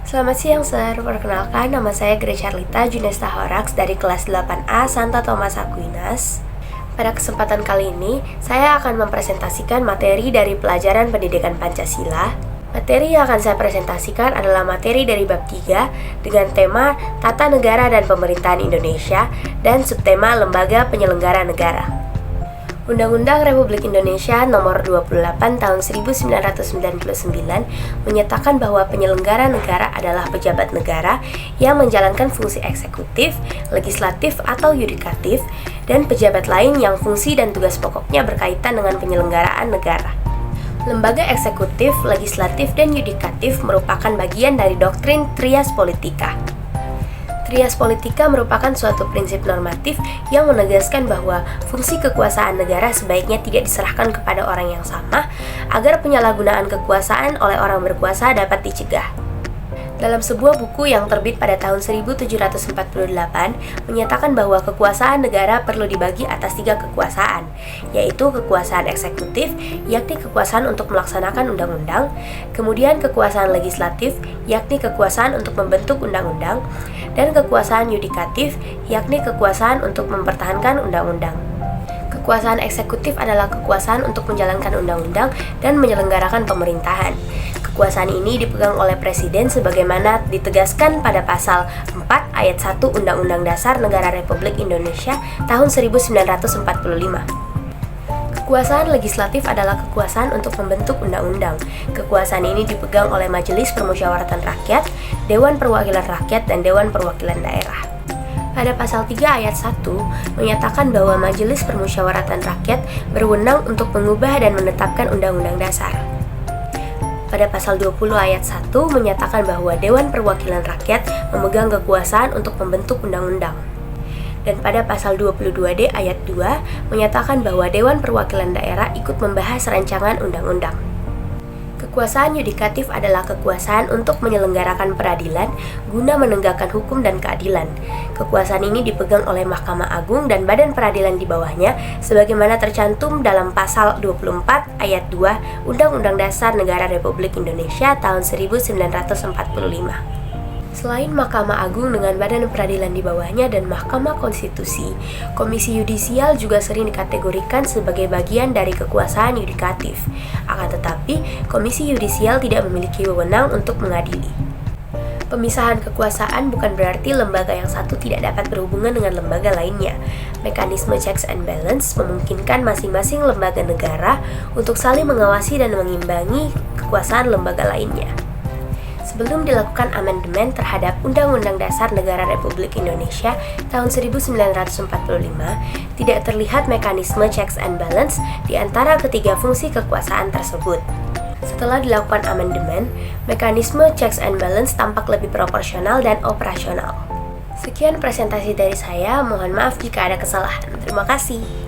Selamat siang, Sir. Perkenalkan, nama saya Grace Charlita Junesta Horax dari kelas 8A Santa Thomas Aquinas. Pada kesempatan kali ini, saya akan mempresentasikan materi dari pelajaran pendidikan Pancasila. Materi yang akan saya presentasikan adalah materi dari bab 3 dengan tema Tata Negara dan Pemerintahan Indonesia dan subtema Lembaga Penyelenggara Negara. Undang-Undang Republik Indonesia Nomor 28 Tahun 1999 menyatakan bahwa penyelenggara negara adalah pejabat negara yang menjalankan fungsi eksekutif, legislatif atau yudikatif, dan pejabat lain yang fungsi dan tugas pokoknya berkaitan dengan penyelenggaraan negara. Lembaga eksekutif, legislatif, dan yudikatif merupakan bagian dari doktrin Trias Politika. Trias Politika merupakan suatu prinsip normatif yang menegaskan bahwa fungsi kekuasaan negara sebaiknya tidak diserahkan kepada orang yang sama agar penyalahgunaan kekuasaan oleh orang berkuasa dapat dicegah. Dalam sebuah buku yang terbit pada tahun 1748 menyatakan bahwa kekuasaan negara perlu dibagi atas 3 kekuasaan, yaitu kekuasaan eksekutif, yakni kekuasaan untuk melaksanakan undang-undang, kemudian kekuasaan legislatif, yakni kekuasaan untuk membentuk undang-undang, dan kekuasaan yudikatif, yakni kekuasaan untuk mempertahankan undang-undang. Kekuasaan eksekutif adalah kekuasaan untuk menjalankan undang-undang dan menyelenggarakan pemerintahan. Kekuasaan ini dipegang oleh Presiden sebagaimana ditegaskan pada pasal 4 ayat 1 Undang-Undang Dasar Negara Republik Indonesia tahun 1945. Kekuasaan legislatif adalah kekuasaan untuk membentuk undang-undang. Kekuasaan ini dipegang oleh Majelis Permusyawaratan Rakyat, Dewan Perwakilan Rakyat, dan Dewan Perwakilan Daerah. Pada pasal 3 ayat 1 menyatakan bahwa Majelis Permusyawaratan Rakyat berwenang untuk mengubah dan menetapkan undang-undang dasar. Pada pasal 20 ayat 1 menyatakan bahwa Dewan Perwakilan Rakyat memegang kekuasaan untuk membentuk undang-undang. Dan pada pasal 22D ayat 2 menyatakan bahwa Dewan Perwakilan Daerah ikut membahas rancangan undang-undang. Kekuasaan yudikatif adalah kekuasaan untuk menyelenggarakan peradilan guna menegakkan hukum dan keadilan. Kekuasaan ini dipegang oleh Mahkamah Agung dan badan peradilan di bawahnya sebagaimana tercantum dalam pasal 24 ayat 2 Undang-Undang Dasar Negara Republik Indonesia tahun 1945. Selain Mahkamah Agung dengan badan peradilan di bawahnya dan Mahkamah Konstitusi, Komisi Yudisial juga sering dikategorikan sebagai bagian dari kekuasaan yudikatif. Akan tetapi, Komisi Yudisial tidak memiliki wewenang untuk mengadili. Pemisahan kekuasaan bukan berarti lembaga yang satu tidak dapat berhubungan dengan lembaga lainnya. Mekanisme checks and balance memungkinkan masing-masing lembaga negara untuk saling mengawasi dan mengimbangi kekuasaan lembaga lainnya. Sebelum dilakukan amandemen terhadap Undang-Undang Dasar Negara Republik Indonesia tahun 1945, tidak terlihat mekanisme checks and balance di antara ketiga fungsi kekuasaan tersebut. Setelah dilakukan amandemen, mekanisme checks and balance tampak lebih proporsional dan operasional. Sekian presentasi dari saya, mohon maaf jika ada kesalahan. Terima kasih.